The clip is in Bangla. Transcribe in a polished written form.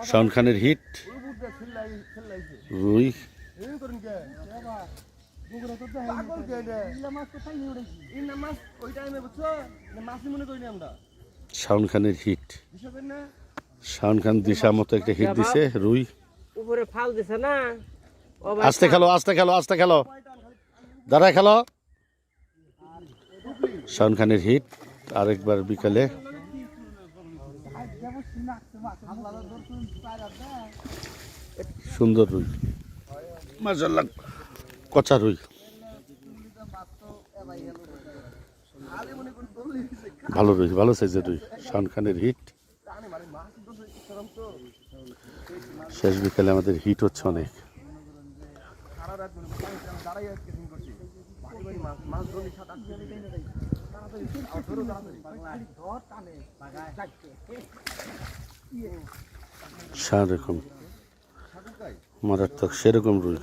শাওন খানের হিট রুই। শাওন খানের হিট, শাওন খান দিশা মতো একটা হিট দিছে রুই। উপরে ফাল দিছে না, আস্তে খেলো, আস্তে খেলো, আস্তে খেলো, দাঁড়ায় খেলো। শাওন খানের হিট আরেকবার বিকালে। সুন্দর রুই, মাশাআল্লাহ, কচা রুই, ভালো রুই, ভালো সাইজের রুই। শাওন খানের হিট। শেষ বিকালে আমাদের হিট হচ্ছে অনেক। সেরকম মারাত্মক, সেরকম রুই।